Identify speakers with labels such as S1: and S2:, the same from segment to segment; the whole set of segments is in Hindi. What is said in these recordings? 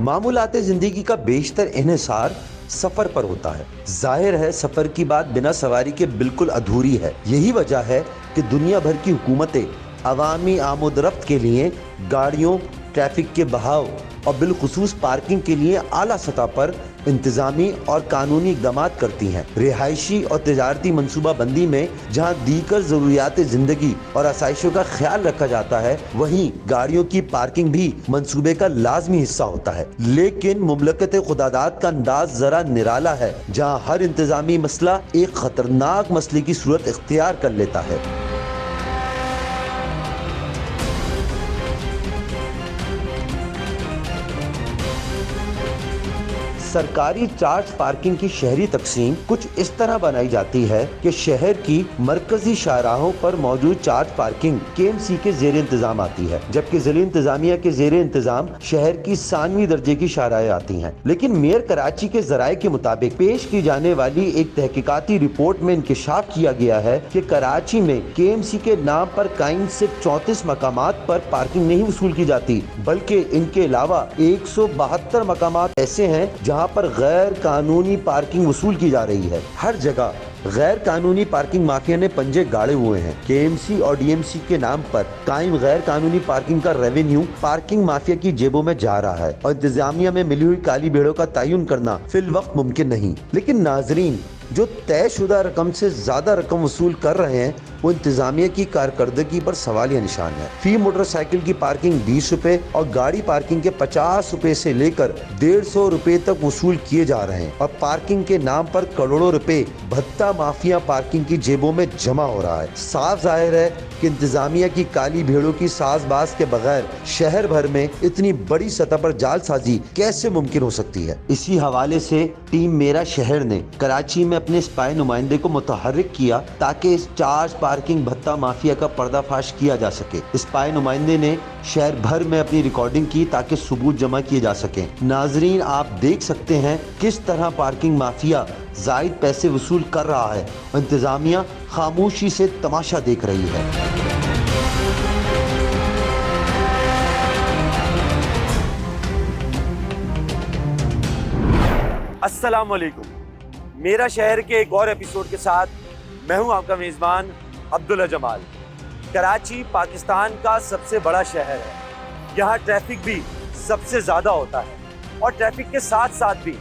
S1: मामूलात जिंदगी का बेशतर इन्हिसार सफर पर होता है। जाहिर है सफर की बात बिना सवारी के बिल्कुल अधूरी है। यही वजह है कि दुनिया भर की हुकूमतें अवामी आमोदरफ्त के लिए गाड़ियों, ट्रैफिक के बहाव और बिलखुसूस पार्किंग के लिए आला सतह पर इंतजामी और कानूनी इक़दाम करती हैं। रिहायशी और तजारती मनसूबा बंदी में जहाँ दीगर ज़रूरियात ज़िंदगी और आसाइशों का ख्याल रखा जाता है, वहीं गाड़ियों की पार्किंग भी मंसूबे का लाजमी हिस्सा होता है। लेकिन मुमलकत खुदादाद का अंदाज ज़रा निराला है, जहाँ हर इंतजामी मसला एक ख़तरनाक मसले की सूरत इख्तियार कर लेता है। सरकारी चार्ज पार्किंग की शहरी तकसीम कुछ इस तरह बनाई जाती है कि शहर की मरकजी शाहराहों पर मौजूद चार्ज पार्किंग KMC के ज़ेर इंतजाम आती है, जबकि ज़िला इंतजामिया के ज़ेर इंतजाम शहर की 3वीं दर्जे की शाहराहें आती हैं। लेकिन मेयर कराची के ज़राए के मुताबिक पेश की जाने वाली एक तहकीकाती रिपोर्ट में इंकशाफ किया गया है कि कराची में KMC के नाम पर कायम सिर्फ 34 मकामात पर पार्किंग नहीं वसूल की जाती, बल्कि इनके अलावा 172 मकामात ऐसे हैं जहाँ पर गैर कानूनी पार्किंग वसूल की जा रही है। हर जगह गैर कानूनी पार्किंग माफिया ने पंजे गाड़े हुए हैं। KMC और DMC के नाम पर कायम गैर कानूनी पार्किंग का रेवेन्यू पार्किंग माफिया की जेबों में जा रहा है और इंतजामिया में मिली हुई काली भेड़ों का तयन करना फिल वक्त मुमकिन नहीं। लेकिन नाजरीन, जो तयशुदा रकम से ज्यादा रकम वसूल कर रहे हैं वो इंतजामिया की कारकर्दगी पर सवालिया निशान है। फी मोटरसाइकिल की पार्किंग 20 रुपए और गाड़ी पार्किंग के 50 रुपए से लेकर 150 रुपए तक वसूल किए जा रहे हैं और पार्किंग के नाम पर करोड़ों रुपए भत्ता माफिया पार्किंग की जेबों में जमा हो रहा है। साफ जाहिर है कि इंतजामिया की काली भेड़ों की साजबाज के बगैर शहर भर में इतनी बड़ी सतह पर जालसाजी कैसे मुमकिन हो सकती है। इसी हवाले से टीम मेरा शहर ने कराची में अपने स्पाई नुमाइंदे को मुतहर्रिक किया ताकि इस चार्ज पार्किंग भत्ता माफिया का पर्दाफाश किया जा सके। स्पाई नुमाइंदे ने शहर भर में अपनी रिकॉर्डिंग की ताकि सबूत जमा किए जा सके। नाजरीन, आप देख सकते हैं किस तरह पार्किंग माफिया जायद पैसे वसूल कर रहा है और इंतजामिया खामोशी से तमाशा देख रही है।
S2: अस्सलाम वालेकुम। मेरा शहर के एक और एपिसोड के साथ मैं हूं आपका मेज़बान अब्दुल्ला जमाल। कराची पाकिस्तान का सबसे बड़ा शहर है। यहाँ ट्रैफिक भी सबसे ज़्यादा होता है और ट्रैफिक के साथ साथ भी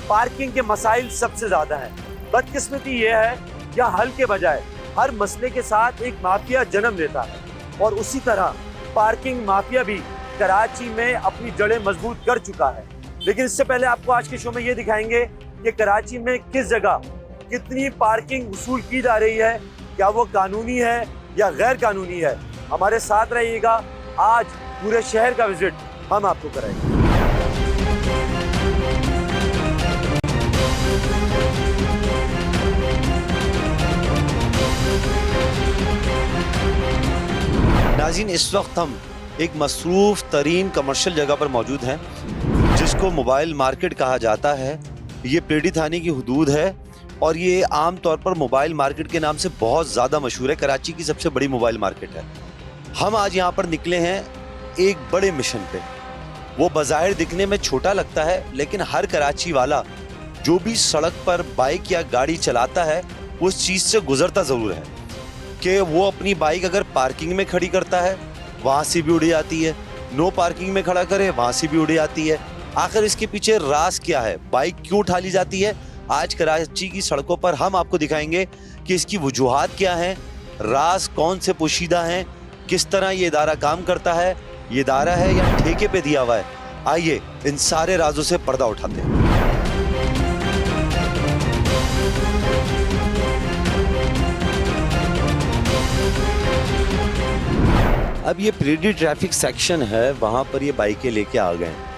S2: पार्किंग के मसाइल सबसे ज़्यादा हैं। बदकिस्मती ये है यहाँ हल के बजाय हर मसले के साथ एक माफिया जन्म लेता है और उसी तरह पार्किंग माफिया भी कराची में अपनी जड़ें मजबूत कर चुका है। लेकिन इससे पहले आपको आज के शो में ये दिखाएंगे कि कराची में किस जगह कितनी पार्किंग वसूल की जा रही है, क्या वो कानूनी है या गैर कानूनी है। हमारे साथ रहिएगा, आज पूरे शहर का विजिट हम आपको कराएंगे। नाज़रीन, इस वक्त हम एक मसरूफ़ तरीन कमर्शियल जगह पर मौजूद हैं जिसको मोबाइल मार्केट कहा जाता है। ये पेड़ी थाने की हुदूद है और ये आम तौर पर मोबाइल मार्केट के नाम से बहुत ज़्यादा मशहूर है। कराची की सबसे बड़ी मोबाइल मार्केट है। हम आज यहाँ पर निकले हैं एक बड़े मिशन पे। वो बज़ाहिर दिखने में छोटा लगता है, लेकिन हर कराची वाला जो भी सड़क पर बाइक या गाड़ी चलाता है वो उस चीज़ से गुजरता ज़रूर है कि वो अपनी बाइक अगर पार्किंग में खड़ी करता है वहाँ से भी उड़ जाती है, नो पार्किंग में खड़ा करे वहाँ से भी उड़ जाती है। आखिर इसके पीछे राज क्या है, बाइक क्यों उठा ली जाती है? आज कराची की सड़कों पर हम आपको दिखाएंगे कि इसकी वजूहात क्या हैं, राज कौन से पोशीदा हैं, किस तरह ये इदारा काम करता है, ये इदारा है या ठेके पे दिया हुआ है। आइए इन सारे राजों से पर्दा उठाते हैं। अब ये प्रीडी ट्रैफिक सेक्शन है, वहाँ पर ये बाइकें लेके आ गए हैं।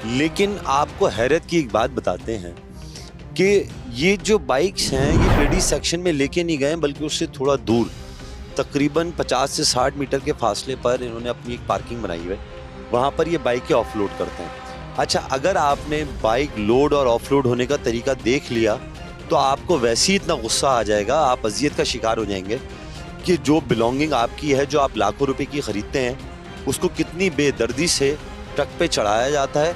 S2: लेकिन आपको हैरत की एक बात बताते हैं कि ये जो बाइक्स हैं ये प्रीडी सेक्शन में लेके नहीं गए, बल्कि उससे थोड़ा दूर तकरीबन 50 से 60 मीटर के फासले पर इन्होंने अपनी एक पार्किंग बनाई हुई है। वहाँ पर ये बाइकें ऑफलोड करते हैं। अच्छा, अगर आपने बाइक लोड और ऑफलोड होने का तरीका देख लिया तो आपको वैसे ही इतना गुस्सा आ जाएगा, आप अजियत का शिकार हो जाएंगे कि जो बिलोंगिंग आपकी है, जो आप लाखों रुपए की ख़रीदते हैं, उसको कितनी बेदर्दी से ट्रक पे चढ़ाया जाता है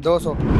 S3: 200.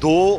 S2: 2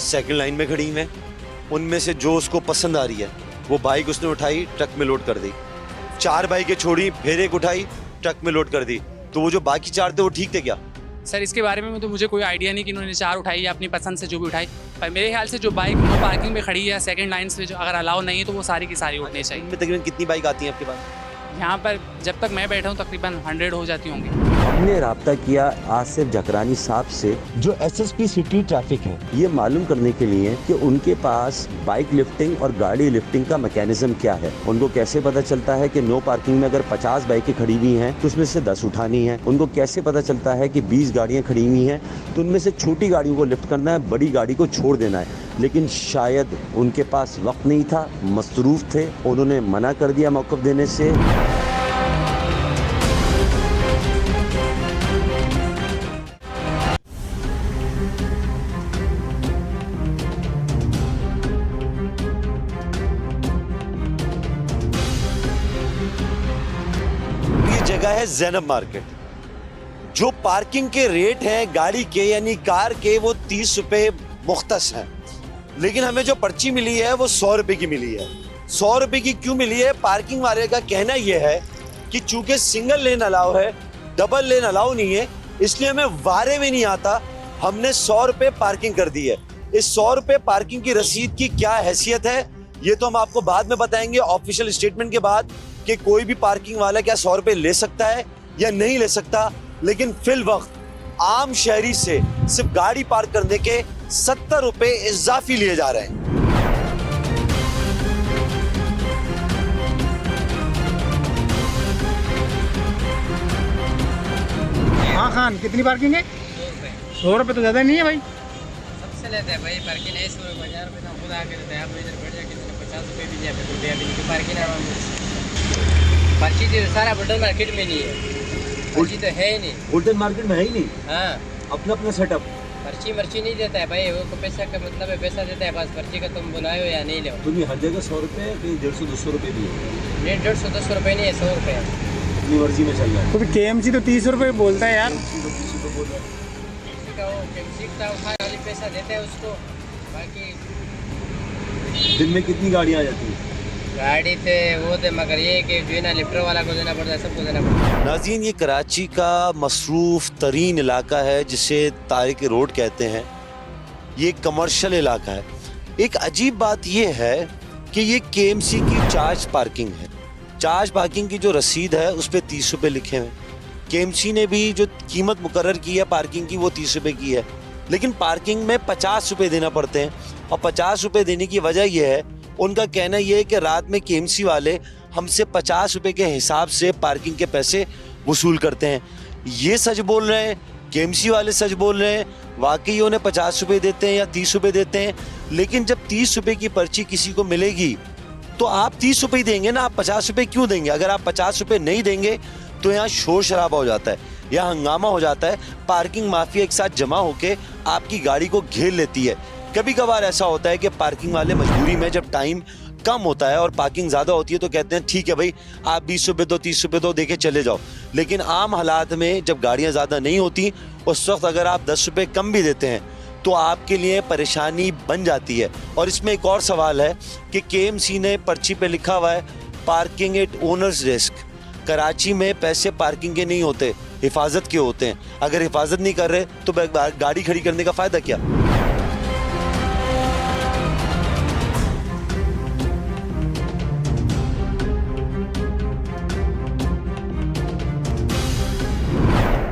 S2: सेकंड लाइन में खड़ी हैं, उनमें से जो उसको पसंद आ रही है वो बाइक उसने उठाई, ट्रक में लोड कर दी। 4 बाइकें छोड़ी, फिर एक उठाई, ट्रक में लोड कर दी। तो वो जो बाकी 4 थे वो ठीक थे क्या?
S4: सर इसके बारे में तो मुझे कोई आइडिया नहीं कि इन्होंने 4 उठाई या अपनी पसंद से जो भी उठाई, पर मेरे ख्याल से जो बाइक नो पार्किंग में खड़ी है सेकंड लाइन से, जो अगर अलाउ नहीं है तो वो सारी की सारी उठनी चाहिए।
S2: इनमें तकरीबन कितनी बाइक आती हैं आपके पास?
S4: यहाँ पर जब तक मैं बैठा हूँ तकरीबन 100 हो जाती होंगी।
S1: हमने राब्ता किया आसिफ जकरानी साहब से जो एसएसपी सिटी ट्रैफिक है, ये मालूम करने के लिए कि उनके पास बाइक लिफ्टिंग और गाड़ी लिफ्टिंग का मैकेनिज्म क्या है। उनको कैसे पता चलता है कि नो पार्किंग में अगर 50 बाइकें खड़ी हुई हैं तो उसमें से 10 उठानी है। उनको कैसे पता चलता है कि 20 गाड़ियाँ खड़ी हुई हैं तो उनमें से छोटी गाड़ियों को लिफ्ट करना है, बड़ी गाड़ी को छोड़ देना है। लेकिन शायद उनके पास वक्त नहीं था, मसरूफ़ थे, उन्होंने मना कर दिया मौक़िफ़ देने से।
S2: जगह है ज़ैनब मार्केट। जो पार्किंग के रेट हैं गाड़ी के यानी कार के वो 30 रुपए मुख्तस हैं, लेकिन हमें जो पर्ची मिली है वो 100 रुपए की मिली है। 100 रुपए की क्यों मिली है? पार्किंग वाले का कहना यह है कि चूंकि सिंगल लेन अलाउ है, डबल लेन अलाउ नहीं है, इसलिए हमें वारे में नहीं आता, हमने 100 रुपए पार्किंग कर दी है। इस 100 रुपए पार्किंग की रसीद की क्या हैसियत है ये तो हम आपको बाद में बताएंगे ऑफिशियल स्टेटमेंट के बाद कि कोई भी पार्किंग वाला क्या 100 रुपए ले सकता है या नहीं ले सकता। लेकिन फिल वक्त आम शहरी से सिर्फ गाड़ी पार्क करने के 70 रुपए इजाफी लिए जा रहे हैं।
S3: हाँ खान, कितनी पार्किंग है? 100 रुपए तो ज्यादा नहीं है भाई।
S5: सबसे लेते हैं भाई पार्किंग है 100 रुपये, 1000 रुपये तो खुद आके देते हैं। आप इधर बैठ जाके 50 रुपये भी दिया तो अभी पार्किंग है। पर्ची तो सारा बुल्टन मार्केट में नहीं है, पर्ची तो है ही नहीं।
S2: बुल्टन मार्केट में है ही नहीं।
S5: हाँ,
S2: अपना अपना सेटअप।
S5: पर्ची नहीं देता है भाई, वो पैसा का मतलब है, पैसा देता है बस। पर्ची का तुम बुलाए या नहीं लो।
S2: तुम्हें हर जगह 100 रुपए, कहीं 150-200 रुपए भी है।
S5: नहीं, 150-200 रुपये नहीं है, 100 रुपये है।
S2: अपनी मर्जी में चल रहा है।
S3: तो केएमसी तो 30 रुपए बोलता है यार।
S5: किसी का वो किसी का खाली पैसा देते हैं उसको, बाकी
S2: दिन में कितनी गाड़ियाँ आ जाती हैं?
S5: गाड़ी थे वो थे, मगर ये कि जो है ना लिफ्टर वाला को देना पड़ता है, सबको देना पड़ता है।
S2: नाज़रीन, ये कराची का मसरूफ़ तरीन इलाका है जिसे तारिक रोड कहते हैं। ये कमर्शियल इलाका है। एक अजीब बात ये है कि ये केएमसी की चार्ज पार्किंग है। चार्ज पार्किंग की जो रसीद है उस पर 30 रुपये लिखे हुए। केएमसी ने भी जो कीमत मुकर्रर की है पार्किंग की वो 30 रुपये की है, लेकिन पार्किंग में 50 रुपये देना पड़ते हैं। और 50 रुपये देने की वजह यह है, उनका कहना यह है कि रात में केएमसी वाले हमसे 50 रुपये के हिसाब से पार्किंग के पैसे वसूल करते हैं। ये सच बोल रहे हैं, केएमसी वाले सच बोल रहे हैं, वाकई उन्हें 50 रुपये देते हैं या 30 रुपये देते हैं। लेकिन जब 30 रुपये की पर्ची किसी को मिलेगी तो आप 30 रुपये ही देंगे ना, आप 50 रुपये क्यों देंगे? अगर आप 50 रुपये नहीं देंगे तो यहाँ शोर शराबा हो जाता है, यहाँ हंगामा हो जाता है, पार्किंग माफिया एक साथ जमा होकर आपकी गाड़ी को घेर लेती है। कभी कभार ऐसा होता है कि पार्किंग वाले मजबूरी में जब टाइम कम होता है और पार्किंग ज़्यादा होती है तो कहते हैं ठीक है भाई, आप 20 रुपये दो, 30 रुपये दो, देके चले जाओ। लेकिन आम हालात में जब गाड़ियाँ ज़्यादा नहीं होती उस वक्त अगर आप 10 रुपये कम भी देते हैं तो आपके लिए परेशानी बन जाती है। और इसमें एक और सवाल है कि केएमसी ने पर्ची पे लिखा हुआ है parking at owners risk. Karachi में पैसे पार्किंग के नहीं होते, हिफाजत के होते हैं। अगर हिफाजत नहीं कर रहे तो गाड़ी खड़ी करने का फ़ायदा क्या?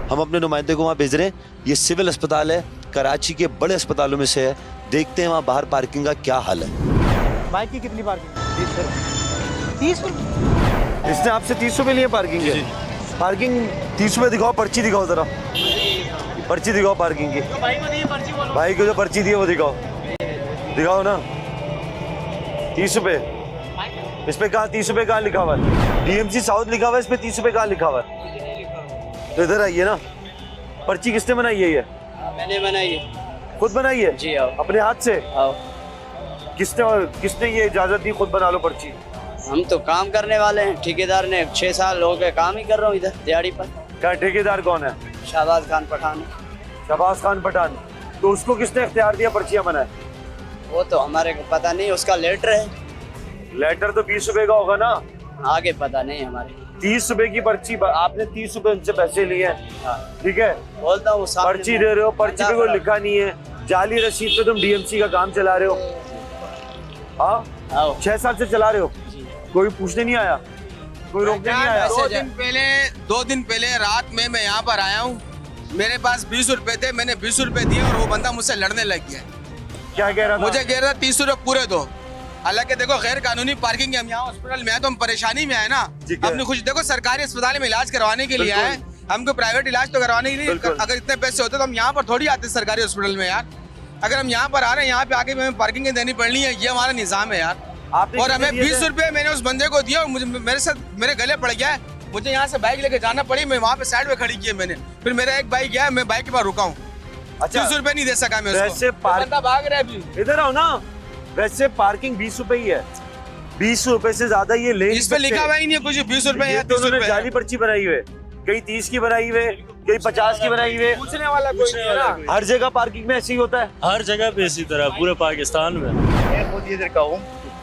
S2: हम अपने नुमाइंदे को वहाँ भेज रहे हैं। ये सिविल अस्पताल है, कराची के बड़े अस्पतालों में से है। देखते हैं वहाँ बाहर पार्किंग का क्या हाल है।
S3: बाइक की कितनी पार्किंग? 30 रुपये।
S2: इसने आपसे 30 रुपये लिए पार्किंग के? पार्किंग 30 रुपये दिखाओ, पर्ची दिखाओ ज़रा, पर्ची दिखाओ पार्किंग की। भाई को जो पर्ची दी है वो दिखाओ, दिखाओ ना। 30 रुपये इस पे कहाँ? 30 रुपये कहाँ लिखा हुआ है? डीएमसी साउथ लिखा हुआ है, इस पे 30 रुपये कहाँ लिखा हुआ है? तो इधर आइए ना। पर्ची किसने बनाई है? ये
S5: मैंने बनाई है।
S2: खुद बनाई है?
S5: जी आओ।
S2: अपने हाथ से?
S5: आओ।
S2: किसने ये इजाजत दी खुद बना लो पर्ची?
S5: हम तो काम करने वाले हैं, ठेकेदार ने 6 साल हो गए काम ही कर रहा हूँ इधर दिहाड़ी पर।
S2: क्या ठेकेदार कौन है?
S5: शाहबाज खान पठान।
S2: शहबाज खान पठान। तो उसको किसने इख्तियार दिया पर्चियाँ बनाए?
S6: वो तो हमारे को पता नहीं, उसका लेटर है,
S2: लेटर तो 20 रुपए का होगा ना,
S6: आगे पता नहीं हमारे।
S2: 30 रुपए की पर्ची, आपने 30 रुपए उनसे पैसे लिए हैं,
S6: हाँ।
S2: ठीक है,
S6: बोलता हूँ सामने
S2: पर्ची दे रहे हो, पर्ची पे कोई लिखा नहीं है, जाली रसीद पे तुम डीएमसी का काम चला रहे हो, हाँ,
S6: आओ।
S2: 6 साल से चला रहे हो, कोई पूछने नहीं आया, कोई रोकने नहीं आया?
S7: 2 दिन पहले रात में मैं यहाँ पर आया हूँ, मेरे पास 20 रुपए थे, मैंने 20 रुपए दिए और वो बंदा मुझसे लड़ने लग गया।
S2: क्या कह रहा था?
S7: मुझे कह रहा था 30 रुपए पूरे दो। हालांकि देखो गैर कानूनी पार्किंग है, हम यहाँ हॉस्पिटल में आए तो हम परेशानी में आए ना, अपनी खुश देखो सरकारी अस्पताल में इलाज करवाने के लिए आए, हमको प्राइवेट इलाज तो करवाने के लिए, अगर इतने पैसे होते तो हम यहाँ पर थोड़ी आते सरकारी हॉस्पिटल में यार। अगर हम यहाँ पर आ रहे हैं, यहाँ पे आके हमें पार्किंग देनी पड़नी है, ये हमारा निजाम है यार। और हमें 20 रुपए मैंने उस बंदे को दिया और मुझे मेरे साथ मेरे गले पड़ गया है, मुझे यहाँ से बाइक लेके जाना पड़ी, मैं वहाँ पे साइड में खड़ी की है मैंने, फिर मेरा एक बाइक गया, मैं बाइक के पास रुका हूँ, 30 रुपए नहीं दे सका मैं उसको। बंदा भाग रहा है अभी।
S2: इधर आओ ना, वैसे पार्किंग 20 रुपए ही है, 20 रुपए से ज्यादा ये ले
S7: इस पे लिखा हुआ ही नहीं है कुछ, 20 रुपए या 30 रुपए।
S2: जाली पर्ची बनाई हुए, कहीं 30 की बनाई हुए, कहीं 50 की बनाई हुए,
S7: पूछने वाला कोई नहीं है ना।
S2: हर जगह पार्किंग में ऐसे ही होता है,
S8: हर जगह पे इसी तरह पूरे पाकिस्तान में।
S9: मैं खुद इधर का हूँ,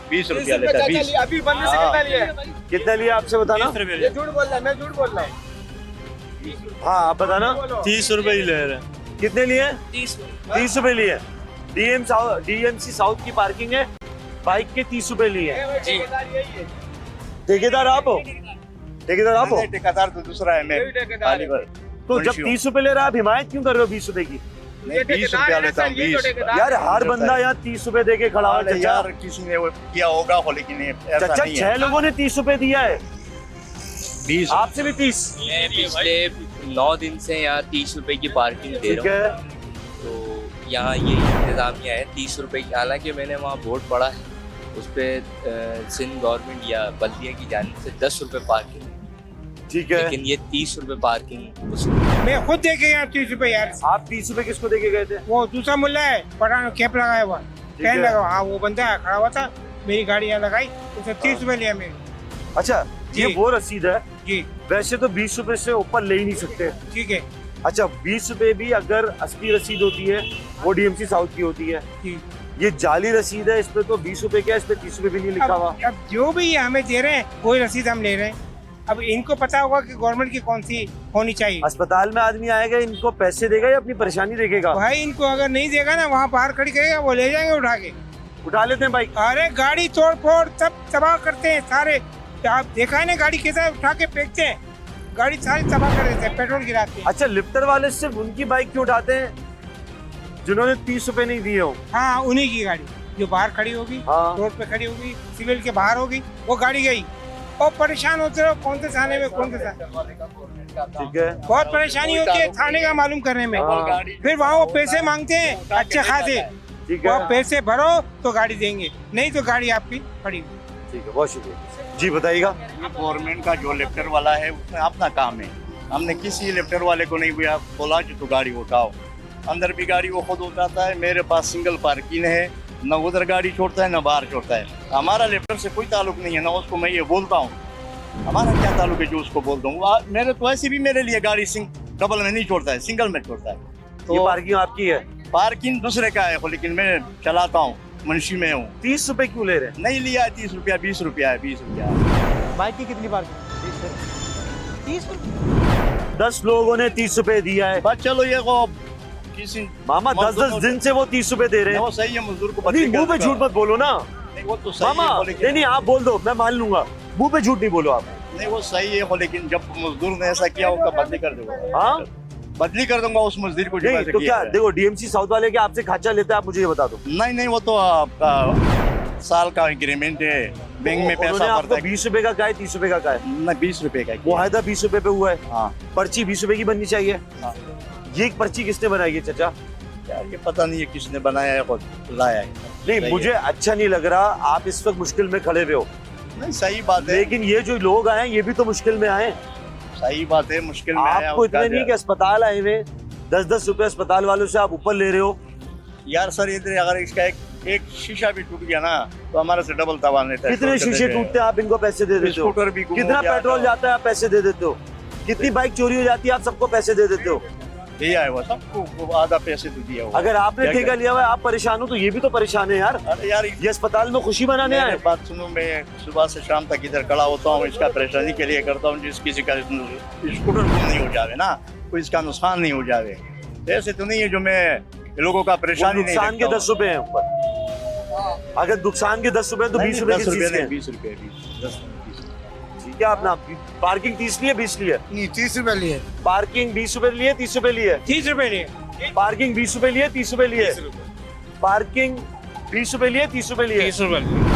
S9: 20 रुपया लेता है, 20।
S7: अभी बंदे से कितना लिया है?
S2: कितना लिया आपसे बताना?
S7: ये झूठ बोल रहा है, मैं झूठ बोल रहा हूँ।
S2: हाँ आप बताना।
S8: 30 रुपए ही ले रहे हैं।
S2: कितने लिए? 30 रुपए लिए। डीएमसी साउथ की पार्किंग है, बाइक के 30 रुपए लिए। ठेकेदार आप हो? ठेकेदार आप हो?
S9: ठेकेदार तो दूसरा है, मैं खाली पर।
S2: तो जब 30 रुपए ले रहा है, आप हिमायत क्यों कर रहे हो 20 रुपए की?
S9: 20 रुपया लेता हूँ, 20।
S2: यार हर बंदा यहाँ 30 रुपए दे के खड़ा है
S9: यार, किसी ने वो किया होगा हो, लेकिन ऐसा
S2: चाचा
S9: नहीं
S2: 6
S9: है।
S2: लोगों ने 30 रुपए दिया है,
S9: 20
S2: आपसे भी 30।
S10: मैं पिछले 9 दिन से यहाँ 30 रुपए की पार्किंग दे
S2: ठीक
S10: रहा
S2: है,
S10: हूँ, तो यहाँ ये इंतजामिया है 30 रुपए की। हालांकि मैंने वहाँ बोर्ड पढ़ा है, उस पर सिंध गवर्नमेंट या बल्दिया की जानिब से 10 रुपए पार्किंग,
S2: ठीक है,
S10: लेकिन ये 30 रुपए पार्किंग।
S3: मैं खुद देखे यहाँ 30 रुपए यार।
S2: आप 30 रुपए किसको देके गए थे?
S3: वो दूसरा मुल्ला है, पठान कैप लगाया हुआ, कहने लगा, हाँ वो बंदा खड़ा हुआ था, मेरी गाड़ी यहाँ लगाई, उसने 30 रुपए लिया मेरे।
S2: अच्छा, ये
S3: जी।
S2: वो रसीद है
S3: जी
S2: वैसे तो 20 रुपए से ऊपर ले ही नहीं सकते।
S3: ठीक है।
S2: अच्छा, 20 रुपए भी अगर असली रसीद होती है वो डीएमसी साउथ की होती है,
S3: जी।
S2: ये जाली रसीद है, इस पे तो 20 रुपए क्या, इस पे 30 रुपए भी नहीं लिखा हुआ।
S3: अब जो भी हमें दे रहे हैं वही रसीद हम ले रहे हैं। अब इनको पता होगा कि गवर्नमेंट की कौन सी होनी चाहिए।
S2: अस्पताल में आदमी आएगा, इनको पैसे देगा या अपनी परेशानी देखेगा?
S3: भाई इनको अगर नहीं देगा ना, वहाँ बाहर खड़ी करेगा, वो ले जाएंगे उठा के,
S2: उठा लेते हैं बाइक।
S3: अरे गाड़ी तोड़ फोड़ सब तबाह करते हैं सारे, आप देखा है ना, गाड़ी कैसा उठा के फेंकते हैं, गाड़ी सारी तबाह कर देते हैं, पेट्रोल गिराते हैं।
S2: अच्छा, लिफ्टर वाले सिर्फ उनकी बाइक क्यों उठाते हैं जिन्होंने 30 रुपए नहीं दिए हो?
S3: हाँ, उन्हीं की गाड़ी जो बाहर खड़ी होगी,
S2: हाँ।
S3: रोड पे खड़ी होगी, सिविल के बाहर होगी, वो गाड़ी गई और परेशान होते रहो, कौन से थाने में, कौन से थाने,
S2: ठीक है,
S3: बहुत परेशानी होती है थाने का मालूम करने में।
S2: हाँ।
S3: फिर वहाँ वो पैसे मांगते हैं अच्छे खासे,
S2: ठीक
S3: वो
S2: है,
S3: पैसे भरो तो गाड़ी देंगे, नहीं तो गाड़ी आपकी खड़ी।
S2: ठीक है, बहुत शुक्रिया जी। बताइएगा।
S9: गवर्नमेंट का जो लेफ्टर वाला है उसमें अपना काम है, हमने किसी लेफ्टर वाले को नहीं बोला कि तू गाड़ी उठाओ, अंदर भी गाड़ी वो खुद उठाता है। मेरे पास सिंगल पार्किंग है, न उधर गाड़ी छोड़ता है न बाहर छोड़ता है। हमारा लेफ्टर से कोई ताल्लुक नहीं है, ना उसको मैं ये बोलता हूँ, हमारा क्या ताल्लुक है जो उसको बोलता हूँ। मेरे तो ऐसे भी मेरे लिए गाड़ी डबल में नहीं छोड़ता है, सिंगल में छोड़ता है।
S2: तो ये पार्किंग आपकी है?
S9: पार्किंग दूसरे का है, लेकिन मैं चलाता हूँ, मुंशी में हूँ।
S2: 30 रुपए क्यों ले रहे हैं?
S9: नहीं लिया है 30 रुपया, 20 रुपया है, 20 रुपया।
S3: बाइक की कितनी पार्किंग?
S2: 10 लोगों ने 30 रुपए दिया है,
S9: बस चलो ये को किसी
S2: मामा 10-10 दिन से वो 30 रुपए दे रहे हैं।
S9: वो सही है, मजदूर को
S2: नहीं, मुंह पे झूठ मत बोलो ना
S9: नहीं, वो तो सही
S2: मामा।
S9: है, लेकिन
S2: नहीं, आप बोल दो, मैं मान लूंगा, मुंह पे झूठ नहीं बोलो आप।
S9: नहीं वो सही है, लेकिन जब मजदूर ने ऐसा किया उसका बदली कर दूंगा।
S2: हाँ,
S9: बदली कर दूंगा उस मजदूर को जो
S2: नहीं
S9: ऐसा
S2: तो
S9: किया
S2: क्या
S9: है।
S2: देखो, डीएमसी साउथ वाले के आपसे खाचा लेते हैं, आप मुझे ये बता दो।
S9: नहीं वो तो आपका साल का एग्रीमेंट है, बैंक में
S2: उन्होंने
S9: पैसा
S2: आपको
S9: भरता है।
S2: 20 रुपए का क्या है, 30 रुपए का क्या है?
S9: नहीं 20 रुपए का
S2: वो वायदा 20 रुपए पे हुआ है,
S9: हाँ।
S2: पर्ची 20 रुपए की बननी चाहिए।
S9: हाँ।
S2: ये एक पर्ची किसने बनाई है चाचा?
S9: यार ये पता नहीं है किसने बनाया है और लाया है।
S2: नहीं,
S9: सही
S2: मुझे अच्छा नहीं लग रहा, आप इस वक्त मुश्किल में खड़े हुए हो,
S9: नहीं सही बात है,
S2: लेकिन ये जो लोग आए ये भी तो मुश्किल में आए।
S9: सही बात है, मुश्किल में आया
S2: आपको
S9: उसका
S2: इतने नहीं कि अस्पताल आए हुए 10-10 रुपए अस्पताल वालों से आप ऊपर ले रहे हो।
S9: यार सर इधर अगर इसका एक शीशा भी टूट गया ना तो हमारे से डबल तवान लेता है।
S2: कितने शीशे टूटते हैं, आप इनको पैसे दे देते हो?
S9: स्कूटर भी गुम हो
S2: कितना
S9: गया
S2: पेट्रोल
S9: तो-
S2: जाता है, आप पैसे दे देते हो? कितनी बाइक चोरी हो जाती है, आप सबको पैसे दे देते हो?
S9: दिया है वो सबको आधा पैसे तो दिया हुआ।
S2: अगर आपने ठेका लिया हुआ है, आप परेशान हो, तो ये भी तो परेशान है यार।
S9: अरे यार
S2: ये अस्पताल में खुशी मनाने आए।
S9: बात सुनो, मैं सुबह से शाम तक इधर खड़ा होता हूँ, इसका परेशानी के लिए करता हूँ, जिस किसी का स्कूटर गुम नहीं हो जावे ना, कोई इसका नुकसान नहीं हो जावे। ऐसे तो नहीं है जो मैं लोगों का परेशानी नहीं।
S2: नुकसान के 10 रुपए हैं ऊपर। अगर नुकसान के 10 रुपए तो 20 रुपए
S9: 20 रुपए
S2: ठीक है। अपना पार्किंग 30 लिए 20 लिए?
S3: नहीं 30 रुपए लिए।
S2: पार्किंग 20 रुपए लिए 30 रुपए लिए?
S3: 30 रुपए लिए।
S2: पार्किंग 20 रुपए लिए 30 रुपए लिए? पार्किंग 20 रुपए लिए 30 रुपए लिए?
S3: 30 रुपए लिए।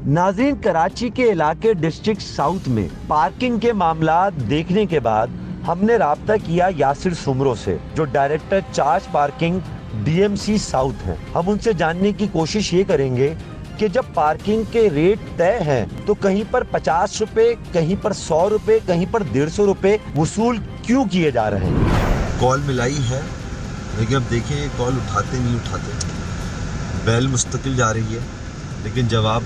S1: नाज़रीन, कराची के इलाके डिस्ट्रिक्ट साउथ में पार्किंग के मामला देखने के बाद हमने राब्ता किया यासिर सुमरो से, जो director charge parking DMC south हैं। हम उनसे जानने की कोशिश ये करेंगे कि जब पार्किंग के रेट तय हैं तो कहीं पर 50 रुपए, कहीं पर 100 रुपए, कहीं पर 150 रुपए वसूल क्यों किए जा रहे हैं?
S11: कॉल मिलाई है, लेकिन अब देखें ये कॉल उठाते नहीं उठाते। बेल मुस्तकिल जा रही है, लेकिन जवाब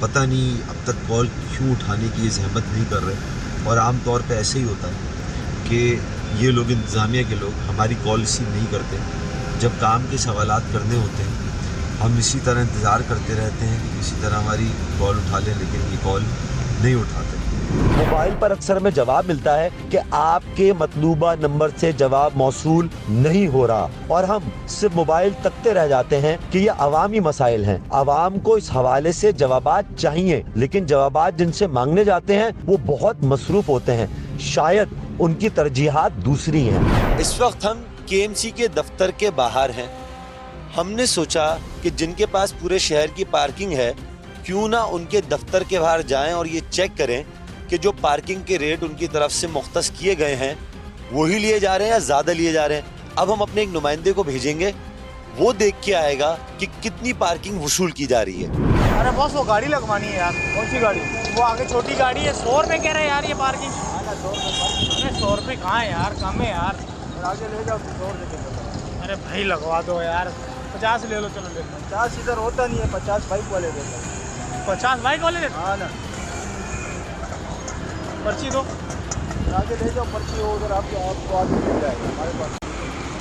S11: पता नहीं अब तक कॉल क्यों उठाने की जहमत नहीं कर रहे। और आम तौर पे ऐसे ही होता है कि ये लोग, इंतज़ामिया के लोग, हमारी कॉल रिसीव नहीं करते। जब काम के सवालात करने होते हैं हम इसी तरह इंतज़ार करते रहते हैं कि किसी तरह हमारी कॉल उठा लें, लेकिन ये कॉल नहीं उठाते।
S1: मोबाइल पर अक्सर हमें जवाब मिलता है कि आपके मतलूबा नंबर से जवाब मौसूल नहीं हो रहा, और हम सिर्फ मोबाइल तकते रह जाते हैं कि ये अवामी मसाइल हैं। अवाम को इस हवाले से जवाबात चाहिए, लेकिन जवाबात जिनसे मांगने जाते हैं वो बहुत मसरूफ होते हैं, शायद उनकी तरजीहात दूसरी हैं।
S2: इस वक्त हम KMC के दफ्तर के बाहर हैं। हमने सोचा कि जिनके पास पूरे शहर की पार्किंग है, क्यों ना उनके दफ्तर के बाहर जाएं और ये चेक करें कि जो पार्किंग के रेट उनकी तरफ से मुख्तस किए गए हैं वही लिए जा रहे हैं या ज़्यादा लिए जा रहे हैं। अब हम अपने एक नुमाइंदे को भेजेंगे, वो देख के आएगा कि कितनी पार्किंग वसूल की जा रही है।
S3: अरे बॉस, वो गाड़ी लगवानी है यार। कौन सी गाड़ी? वो आगे छोटी गाड़ी है। 100 रुपए कह रहे हैं यार ये पार्किंग। 100 रुपए कहाँ है यार, कम है यार। आगे ले जाओ 100 रुपए। अरे भाई लगवा दो यार, 50 ले लो। चलो ले लो। 50 इधर होता नहीं है, 50 बाइक वाले देते हैं। 50 बाइक वाले देते? हाँ ना। पर्ची दो, आगे ले जाओ। पर्ची हो उधर आपको आगे मिल जाएगा हमारे पास।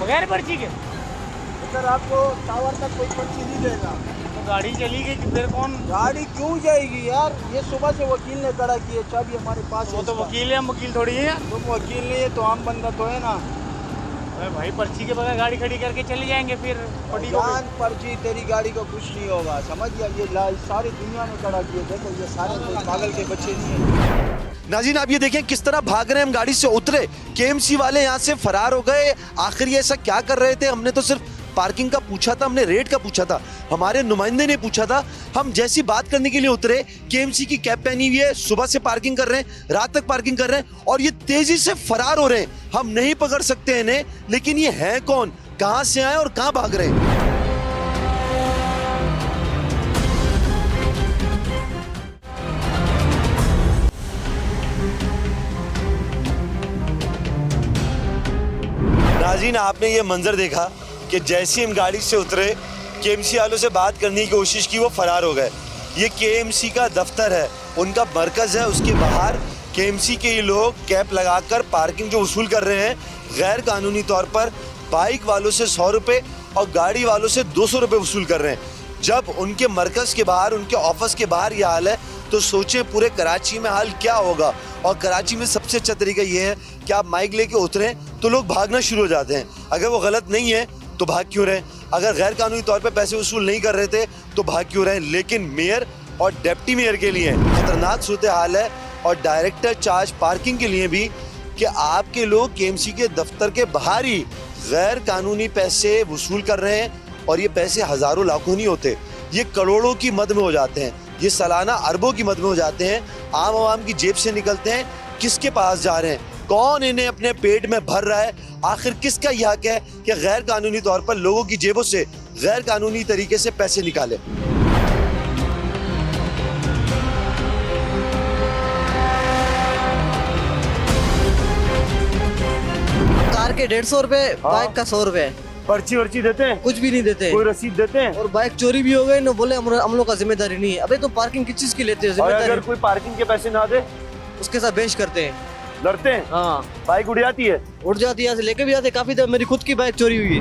S3: बगैर पर्ची के इधर आपको टावर तक कोई पर्ची नहीं देगा। तो गाड़ी चली गई कि फिर कौन? गाड़ी क्यों जाएगी यार? ये सुबह से वकील ने खड़ा की है, चाबी हमारे पास। वो तो वकील है, हम वकील थोड़ी है। तुम वकील नहीं है तो आम बंदा तो है ना। अरे भाई, पर्ची के बगैर गाड़ी खड़ी करके चले जाएंगे फिर। पर्ची तेरी गाड़ी को कुछ नहीं होगा, समझ गया? ये सारी दुनिया ने खड़ा किया। देखो ये सारे पागल के बच्चे नहीं है।
S2: नाज़रीन, आप ये देखें किस तरह भाग रहे हैं। हम गाड़ी से उतरे, KMC वाले यहाँ से फरार हो गए। आखिर ये ऐसा क्या कर रहे थे? हमने तो सिर्फ पार्किंग का पूछा था, हमने रेट का पूछा था, हमारे नुमाइंदे ने पूछा था। हम जैसी बात करने के लिए उतरे, KMC की कैब पहनी हुई है, सुबह से पार्किंग कर रहे हैं, रात तक पार्किंग कर रहे हैं, और ये तेजी से फरार हो रहे हैं। हम नहीं पकड़ सकते इन्हें, लेकिन ये हैं कौन, कहाँ से आए और कहाँ भाग रहे हैं? नाज़रीन, आपने ये मंजर देखा कि जैसे हम गाड़ी से उतरे, KMC वालों से बात करने की कोशिश की, वो फरार हो गए। ये KMC का दफ्तर है, उनका मरकज़ है। उसके बाहर KMC के ये लोग कैप लगाकर पार्किंग जो वसूल कर रहे हैं गैर कानूनी तौर पर, बाइक वालों से 100 रुपये और गाड़ी वालों से 200 रुपये वसूल कर रहे हैं। जब उनके मरकज़ के बाहर, उनके ऑफिस के बाहर ये हाल है, तो सोचें पूरे कराची में हाल क्या होगा। और कराची में सबसे अच्छा तरीका ये है कि आप माइक लेके उतरें तो लोग भागना शुरू हो जाते हैं। अगर वो गलत नहीं है तो भाग क्यों रहे? अगर गैर कानूनी तौर पे पैसे वसूल नहीं कर रहे थे तो भाग क्यों रहे? लेकिन मेयर और डिप्टी मेयर के लिए खतरनाक सूरत हाल है, और डायरेक्टर चार्ज पार्किंग के लिए भी, कि आपके लोग KMC के दफ्तर के बाहर ही गैर कानूनी पैसे वसूल कर रहे हैं। और ये पैसे हज़ारों लाखों नहीं होते, ये करोड़ों की मद में हो जाते हैं, ये सालाना अरबों की मद में हो जाते हैं, आम आवाम की जेब से निकलते हैं। किसके पास जा रहे हैं? कौन इन्हें अपने पेट में भर रहा है? आखिर किसका यह हक है कि गैर कानूनी तौर पर लोगों की जेबों से गैर कानूनी तरीके से पैसे निकाले?
S12: कार के 150 रुपए, बाइक का 100 रुपए।
S2: पर्ची वर्ची देते हैं?
S3: कुछ भी नहीं देते
S2: कोई रसीद देते हैं?
S3: और बाइक चोरी भी हो गई ना, बोले हम लोग का जिम्मेदारी नहीं है। अबे तो पार्किंग किस चीज की लेते हैं?
S2: और अगर
S3: जिम्मेदारी
S2: कोई पार्किंग के पैसे ना दे
S3: उसके साथ बेच करते हैं।
S2: लड़ते हैं?
S3: हाँ,
S2: बाइक उड़ जाती है?
S3: उड़ जाती है, यहाँ से लेके भी जाते। काफी देर मेरी खुद की बाइक चोरी हुई है।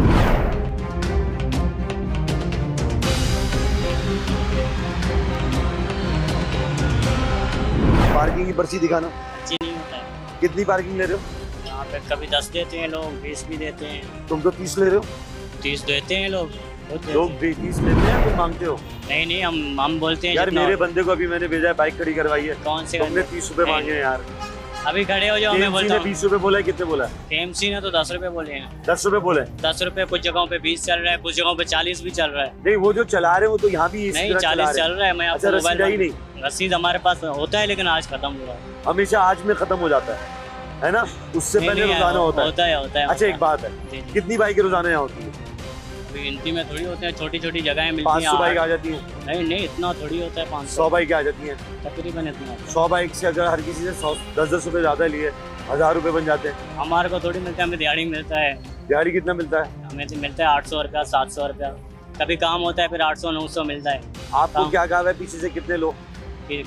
S2: पार्किंग की पर्ची दिखाना।
S6: अच्छी नहीं होता है
S2: कितनी पार्किंग ले रहे हो?
S6: यहाँ पे कभी 10 देते हैं लोग, 20 भी देते हैं,
S2: तुम तो 30 ले रहे हो।
S6: 30 देते हैं लोग, बहुत देते
S2: लोग
S6: हैं।
S2: 30 लेते हैं, तुम मांगते हो?
S6: नहीं नहीं, हम बोलते हैं
S2: यार
S6: जितना-
S2: मेरे बंदे को अभी मैंने भेजा है, बाइक खड़ी करवाई है,
S6: कौन से
S2: तुमने
S6: बंदे?
S2: 30 रुपए मांगे हैं यार।
S6: अभी खड़े हो जाओ, मैं
S2: KMC
S6: बोलता
S2: ने
S6: हूँ।
S2: 20 रुपए बोला है, कितने बोला है?
S6: KMC ने तो 10 रुपए बोले हैं।
S2: 10 रुपए बोले?
S6: 10 रुपए, कुछ जगहों पे 20 चल रहा है, कुछ जगहों पे 40 भी चल रहा है।
S2: नहीं, वो जो चला रहे हैं वो तो यहाँ भी इसी
S6: नहीं,
S2: तरह चला
S6: 40
S2: रहे हैं।
S6: चल रहा है। मैं
S2: अच्छा,
S6: आपको
S2: रसीद आई नहीं?
S6: रसीद हमारे पास होता है, लेकिन आज खत्म हुआ है।
S2: हमेशा आज में खत्म हो जाता है ना? उससे
S6: नहीं,
S2: पहले
S6: नहीं,
S2: रोजाना होता है।
S6: होता है।
S2: अच्छा, एक बात है,
S6: जी, जी।
S2: कितनी बाइकें रोजाना यहाँ होती है?
S6: अभी गिनती में थोड़ी होते हैं, छोटी छोटी जगहें मिलती
S2: 500 बाइक आ
S6: हैं।
S2: जाती है?
S6: नहीं नहीं, इतना थोड़ी होता है। 500
S2: 100 बाइकें आ जाती हैं?
S6: तकरीबन इतना।
S2: 100 बाइक से अगर हर किसी से 10-10 रुपए ज्यादा लिए, 1000 रुपए बन जाते हैं।
S6: हमारे को थोड़ी मिलता है, हमें दिहाड़ी मिलता है।
S2: दिहाड़ी कितना मिलता है?
S6: हमें तो मिलता है 800 रुपया, 700 रुपया। कभी काम होता है फिर 800-900 मिलता है।
S2: आपको
S6: हाँ।
S2: क्या कहा है पीछे से कितने लो?
S6: फिर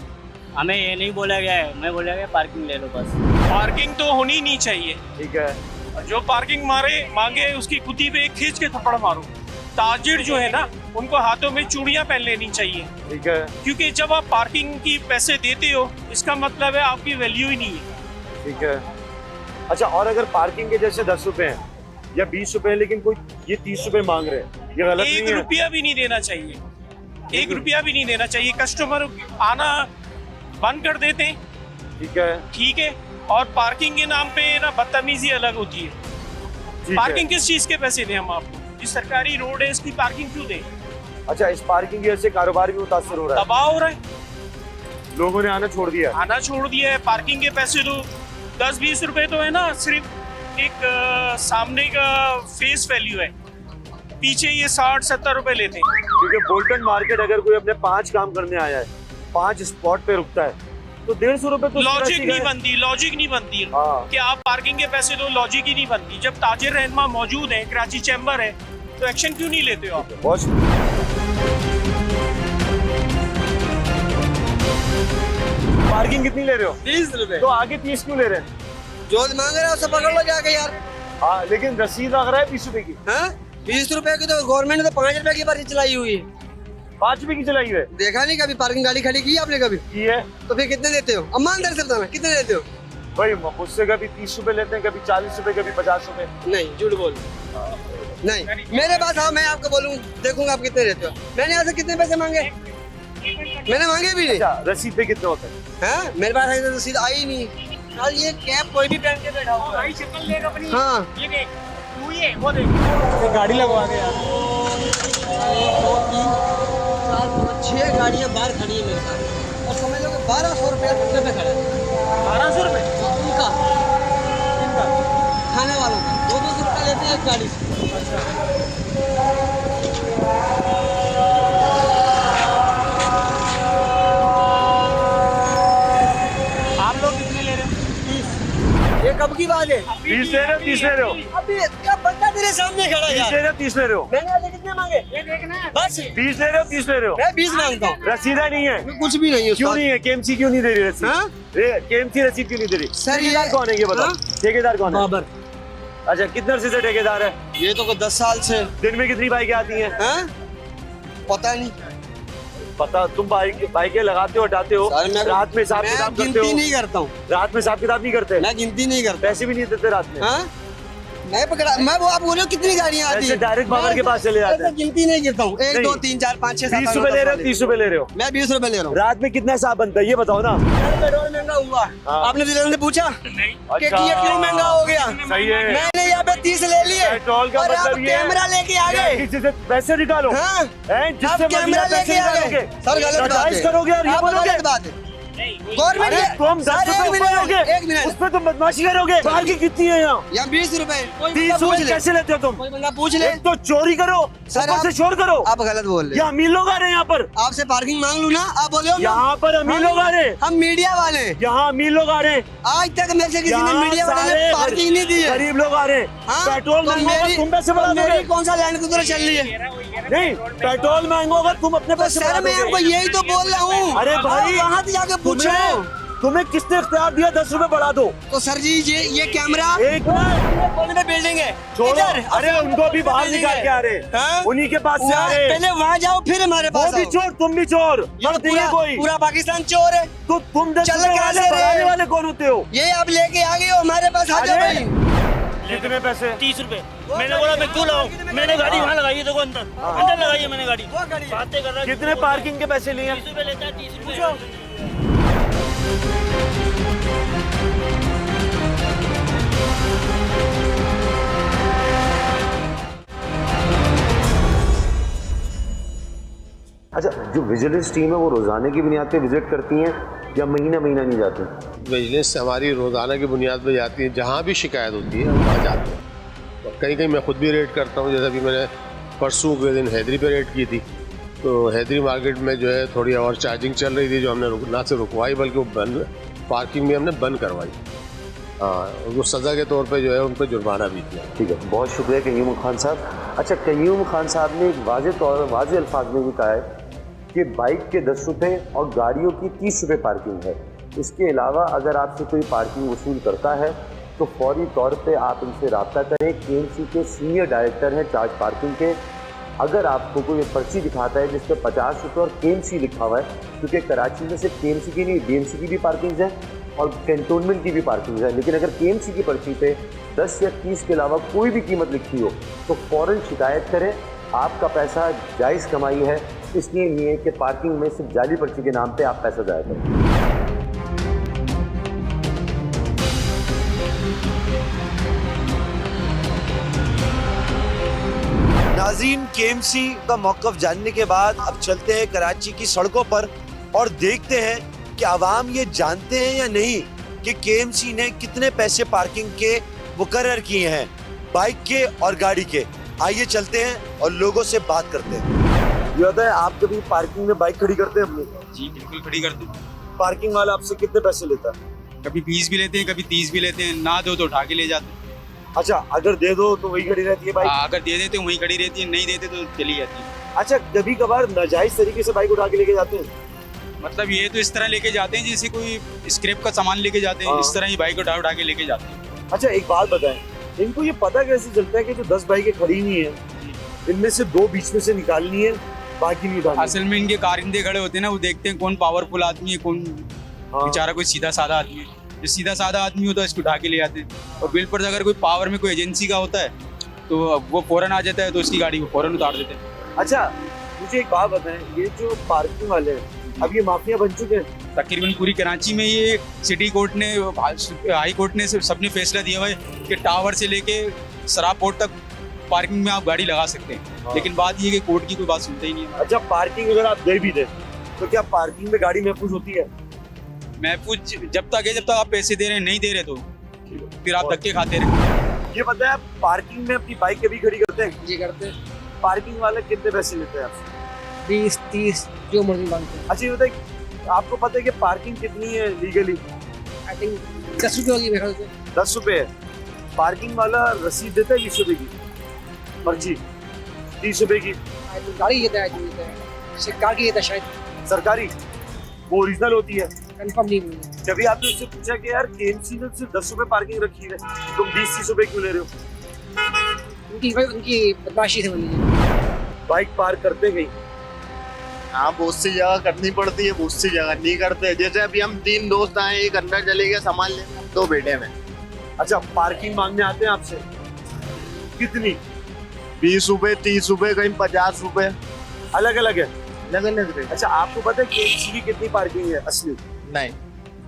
S6: हमें ये नहीं बोला गया है, मैं बोला गया पार्किंग ले लो बस।
S12: पार्किंग तो होनी नहीं चाहिए।
S2: ठीक है।
S12: जो पार्किंग मांगे उसकी कुत्ती पे एक खींच के थप्पड़ मारो। ताजिर जो है ना, उनको हाथों में चूड़ियां पहन लेनी चाहिए।
S2: ठीक है।
S12: क्योंकि जब आप पार्किंग की पैसे देते हो, इसका मतलब है आपकी वैल्यू ही नहीं है।
S2: ठीक है। अच्छा, और अगर पार्किंग के जैसे 10 रुपए हैं या 20 रुपए हैं, लेकिन कोई ये 30 रुपए मांग रहे हैं, ये गलत नहीं है?
S12: 1 रुपया भी नहीं देना चाहिए। 1 रुपया भी नहीं देना चाहिए। कस्टमर आना बंद कर देते हैं।
S2: ठीक है।
S12: ठीक है। और पार्किंग के नाम पे ना बदतमीजी अलग होती है।
S2: ठीक
S12: पार्किंग
S2: है।
S12: किस चीज के पैसे दें हम आपको? ये सरकारी रोड है, इसकी पार्किंग क्यों दें?
S2: अच्छा, इस पार्किंग की वजह से कारोबार भी मुतासर हो रहा है?
S12: दबाव हो रहा है,
S2: लोगों ने आना छोड़ दिया है।
S12: आना छोड़ दिया है। पार्किंग के पैसे तो 10-20 रुपए तो है ना, सिर्फ एक सामने का फेस वैल्यू है, पीछे ये 60-70 रुपए लेते हैं।
S2: क्योंकि बोल्टन मार्केट अगर कोई अपने 5 काम करने आया है, 5 स्पॉट पे रुकता है, तो 150 रुपए तो
S12: लॉजिक नहीं बनती, लॉजिक नहीं बनती
S2: हाँ।
S12: कि आप पार्किंग के पैसे दो, लॉजिक ही नहीं बनती। जब ताजिर रहनुमा मौजूद है, कराची चैम्बर है, तो एक्शन क्यों नहीं लेते हो आप?
S2: बहुत पार्किंग कितनी ले रहे हो?
S3: 30 रुपए।
S2: तो आगे 30 क्यों ले रहे हैं?
S3: जो मांग रहे हो उसे पकड़ लो जाके यार।
S2: हाँ, लेकिन रसीद आ रहा है 20 रुपए की।
S3: हाँ, 20 रुपए की तो गवर्नमेंट ने तो 5 रुपए की पर्ची चलाई हुई है।
S2: 5 रुपए की चलाई है?
S3: देखा नहीं कभी पार्किंग गाड़ी खड़ी की आपने कभी?
S2: की है।
S3: तो फिर कितने देते हो? ईमानदारी से बताना, कितने देते हो?
S2: भाई मुझसे कभी 30 रुपए लेते हैं, कभी 40 रुपए, कभी 50 रुपए।
S3: नहीं, झूठ बोल। नहीं, मेरे पास आओ, मैं आपको बोलूँ, देखूंगा आप कितने देते हो। मैंने यहाँ से कितने पैसे मांगे? मैंने मांगे भी नहीं।
S2: अच्छा, रसीद पे कितने होते हैं?
S3: हाँ, मेरे पास ऐसे रसीद आई नहीं। कल ये कैप कोई भी पहन के बैठा हुआ है।
S12: शक्ल देख अपनी।
S3: हाँ,
S12: ये देख, तू ये वो देख, गाड़ी लगवा के यार।
S3: 6 गाड़ियाँ बाहर खड़ी है मेरे पास, और समझ लो कि 1200 रुपया घंटे पे खड़ा है।
S12: 1200 रुपए
S3: उनका खाने वालों का 200 रुपया लेते हैं एक गाड़ी से।
S12: आप लोग कितने ले रहे हो?
S3: 30। ये कब की बात है?
S2: 20 ले रहे हो, 30 ले रहे हो?
S3: अभी क्या बंदा तेरे सामने खड़ा है
S2: 20
S3: यार।
S2: ले रहे हो, 30 ले रहे हो?
S3: मैंने आज कितने मांगे?
S12: ये देखना है।
S3: बस
S2: 20 ले रहे हो, 30 ले रहे हो?
S3: मैं 20 मांगता हूँ।
S2: रसीदा नहीं है?
S3: कुछ भी नहीं है।
S2: क्यों नहीं है? KMC क्यों नहीं दे रही रसीद?
S3: हाँ?
S2: KMC रसीद क्यों नहीं दे रही?
S3: सर,
S2: ठेकेदार कौन है ये बताओ?
S3: हाँ?
S2: ठेकेदार कौन है?
S3: बाबर।
S2: अच्छा, कितने अरसे से ठेकेदार है?
S3: ये तो 10 साल से।
S2: दिन में कितनी बाइकें आती हैं?
S3: हाँ? पता नहीं।
S2: पता, तुम बाइकें लगाते हो, हटाते हो,
S3: सर, मैं
S2: रात में हिसाब किताब करते
S3: गिनती
S2: हो?
S3: नहीं करता हूँ।
S2: रात में हिसाब किताब नहीं करते?
S3: मैं गिनती नहीं करता।
S2: पैसे भी नहीं देते रात में?
S3: हाँ? मैं पकड़ा, मैं वो आप बोलो कितनी गाड़ियाँ आती
S2: ऐसे
S3: हैं?
S2: डायरेक्ट बाबर के पास चले जाते हैं?
S3: गिनती नहीं करता हूँ। 1 2 3 4 5 6 7
S2: 30 रुपए ले रहे हो, 30 रुपए ले रहे हो?
S3: मैं 20 रुपए ले रहा हूँ।
S2: रात में कितना हिसाब बनता है ये बताओ ना?
S3: पेट्रोल महंगा हुआ।
S2: हाँ।
S3: आपने दिलाने से पूछा
S12: नहीं।
S3: कि ये क्यों महंगा हो गया?
S2: सही है।
S3: मैंने यहाँ पे 30 ले लिए।
S2: पेट्रोल का
S3: और आप
S2: मतलब ये है
S3: कैमरा लेके आ गए।
S2: किसी से पैसे निकालो।
S3: हाँ?
S2: हैं, जिससे
S3: आप कैमरा
S2: पैसे
S3: लेके आ गए।
S2: निकालोगे,
S3: सर गलत बात
S2: नाजायज
S3: है।
S2: करोगे और ये
S3: आप
S2: बोलोगे?
S3: गलत बात है।
S5: गवर्नमेंट
S3: तुम 10 रुपए ऊपर लोगे,
S5: एक मिनट
S3: उस पे तुम बदमाशी करोगे। पार्किंग कितनी है यहाँ?
S5: या 20 रुपए
S3: 30 रुपए कैसे लेते हो तुम?
S5: कोई बंदा पूछ ले।
S3: एक तो चोरी करो,
S5: सर,
S3: ऊपर से शोर करो।
S5: आप गलत बोल रहे
S3: ये अमीर लोग आ रहे हैं यहाँ पर।
S5: आपसे पार्किंग मांग लूं ना, आप बोले हो
S3: यहाँ पर अमीर लोग आ रहे हैं।
S5: हम मीडिया वाले,
S3: यहाँ अमीर लोग आ रहे हैं।
S5: आज तक मेरे से किसी ने
S3: यहाँ
S5: मीडिया वाले
S3: सारे
S5: ने पार्किंग नहीं दी है।
S3: गरीब लोग आ रहे हैं।
S5: हाँ?
S3: पेट्रोल
S5: तो
S3: महंगा होगा, तुम पैसे बढ़ा दोगे।
S5: मेरी कौन सा लैंड क्रूजर चल रही है?
S3: नहीं, पेट्रोल महंगा होगा, तुम अपने
S5: तो
S3: पैसे बढ़ा
S5: सर मैं आपको
S3: दोगे।
S5: यही तो बोल रहा हूँ।
S3: अरे भाई,
S5: वहाँ से जाके पूछो।
S3: तुम्हें किसने इख्तियार दिया 10 रुपए बढ़ा दो?
S5: तो सर जी ये कैमरा
S3: एक मिनट,
S5: कौन में बिल्डिंग है?
S3: छोड़ो।
S5: इधर,
S3: अरे उनको भी बाहर निकाल के आ रहे हैं, उन्हीं के पास से आ रहे हैं।
S5: पहले वहाँ जाओ फिर हमारे
S3: वो
S5: पास
S3: भी
S5: आओ।
S3: चोर, तुम भी चोर।
S5: ये
S3: मत दिए कोई।
S5: पूरा पाकिस्तान चोर है।
S3: तो तुम 10
S5: चल
S3: रुपए
S5: कहाँ
S3: वाले
S5: से
S3: बढ़ाने
S5: रहे?
S3: वाले कौन होते हो?
S5: ये आप लेके आ गए हो हमारे पास, आ जाओ
S3: अरे,
S5: भाई।
S3: कितने पैसे?
S8: 30 रुपए। मैंने बोला मैं क्यों लाऊं? मैंने गाड़ी वहाँ लगाई है, देखो अंदर लगाई है मैंने गाड़ी। बातें कर रहा है।
S3: कितने पार्किंग के पैसे लिए?
S8: 30 रुपए लेता है, 30 रुपए।
S1: अच्छा, जो विजिलेंस टीम है वो रोजाना की बुनियाद पे विजिट करती हैं या महीना महीना नहीं जाती?
S13: विजिलेंस हमारी रोज़ाना की बुनियाद पर जाती है, जहाँ भी शिकायत होती है हम वहाँ जाते हैं। और कहीं कहीं मैं खुद भी रेड करता हूँ, जैसे अभी मैंने परसों के दिन हैदरी पे रेड की थी, तो हैदरी मार्केट में जो है थोड़ी और चार्जिंग चल रही थी, जो हमने ना से रुकवाई बल्कि वो बंद, पार्किंग भी हमने बंद करवाई। हाँ, उनको सज़ा के तौर पे जो है उन पर जुर्माना भी किया।
S1: ठीक है, बहुत शुक्रिया कय्यूम खान साहब। अच्छा, कय्यूम खान साहब ने एक वाज़ेह अल्फाज में भी कहा है कि बाइक के 10 रुपये और गाड़ियों की 30 रुपये पार्किंग है। इसके अलावा अगर आपसे कोई पार्किंग वसूल करता है तो फौरी तौर पे आप इनसे रब्ता करें। KMC के सीनियर डायरेक्टर हैं चार्ज पार्किंग के। अगर आपको कोई पर्ची दिखाता है जिस पर 50 रुपये और KMC लिखा हुआ है, क्योंकि कराची में सिर्फ KMC की नहीं BMC की भी पार्किंग है और कैंटोनमेंट की भी पार्किंग है, लेकिन अगर KMC की पर्ची पे 10 या 30 के अलावा कोई भी कीमत लिखी हो तो फ़ौरन शिकायत करें। आपका पैसा जायज़ कमाई है, इसलिए नहीं है कि पार्किंग में सिर्फ जाली पर्ची के नाम पे आप पैसा जाया करें।
S2: नाज़रीन, KMC का मौक़िफ़ जानने के बाद अब चलते हैं कराची की सड़कों पर और देखते हैं कि आवाम ये जानते हैं या नहीं कि KMC ने कितने पैसे पार्किंग के मुकर्रर किए हैं, बाइक के और गाड़ी के। आइए चलते हैं और लोगों से बात करते हैं। ये होता है, आप कभी पार्किंग में बाइक खड़ी करते हैं अपनी?
S14: जी बिल्कुल खड़ी करते हैं।
S2: पार्किंग वाला आपसे कितने पैसे लेता है?
S14: कभी 20 भी लेते हैं, कभी 30 भी लेते हैं, ना दो तो उठा के ले जाते हैं।
S2: अच्छा, अगर दे दो तो वही खड़ी रहती है बाइक?
S14: अगर दे देते वहीं खड़ी रहती है, नहीं देते तो चली जाती है।
S2: अच्छा, कभी कभार नाजायज तरीके से बाइक उठा के लेके जाते हैं?
S14: मतलब ये तो इस तरह लेके जाते हैं जैसे कोई स्क्रैप का सामान लेके जाते हैं, इस तरह ही बाइक उठा उठा के लेके जाते हैं।
S2: अच्छा, एक बात बताएं, इनको ये पता कैसे चलता है कि जो 10 बाइकें खड़ी हुई हैं इनमें से 2 बीच में से निकालनी है, बाकी नहीं उठानी?
S14: असल में इनके कारिंदे खड़े होते हैं ना, वो देखते हैं कौन पावरफुल आदमी है, कौन बेचारा कोई सीधा साधा आदमी है। जो सीधा साधा आदमी होता है इसको उठा के ले जाते हैं, और बिल पर अगर कोई पावर में कोई एजेंसी का होता है तो वो फौरन आ जाता है, तो उसकी गाड़ी को फौरन उतार देते हैं।
S2: अच्छा, मुझे एक बात बताएं, ये जो पार्किंग वाले हैं अब ये माफिया बन चुके हैं?
S14: तकरीबन पूरी कराची में ये सिटी कोर्ट ने, हाई कोर्ट ने सबने फैसला दिया हुआ है कि टावर से लेके शराब पोर्ट तक पार्किंग में आप गाड़ी लगा सकते हैं, लेकिन बात ये कि कोर्ट की कोई बात सुनते ही नहीं है।
S2: अच्छा, पार्किंग अगर आप दे भी दे तो क्या पार्किंग में गाड़ी महफूज होती है?
S14: महफूज जब तक है, जब तक आप पैसे दे रहे हैं, नहीं दे रहे तो फिर आप धक्के खाते रहे।
S2: ये बताएं, आप पार्किंग में अपनी बाइक कभी खड़ी करते हैं?
S5: जी करते हैं।
S2: पार्किंग वाले कितने पैसे लेते हैं आपसे?
S5: 20-30 जो मर्जी मांगते हैं।
S2: अच्छा, ये बताइए, आपको पता है कि पार्किंग कितनी है लीगली?
S5: आई थिंक 10 रुपये होगी मेरे ख्याल से।
S2: 10 रुपये है। पार्किंग वाला रसीद देता है 20 रुपये की पर्ची, 30 रुपये की
S5: गाड़ी देता है, कार की देता है शायद,
S2: सरकारी, वो ओरिजिनल होती है।
S5: कंफर्म नहीं हुई।
S2: जब आपने उससे पूछा कि यार KMC ने सिर्फ 10 रुपये पार्किंग रखी है, तुम 20-30 रुपये क्यों ले रहे हो?
S5: उनकी बदमाशी से बनी।
S2: बाइक पार्क करते गई?
S9: हाँ, बहुत सी जगह करनी पड़ती है, बहुत सी जगह नहीं करते। जैसे अभी हम 3 दोस्त आए, एक अंदर चले गए सामान लेने, 2 बैठे में।
S2: अच्छा, पार्किंग मांगने आते हैं आपसे कितनी?
S9: 20 रुपये, 30 रुपये, कहीं 50 रुपये,
S2: अलग अलग है?
S9: अलग अलग रेट।
S2: अच्छा, आपको पता है KMC की कितनी पार्किंग है असली?
S9: नहीं,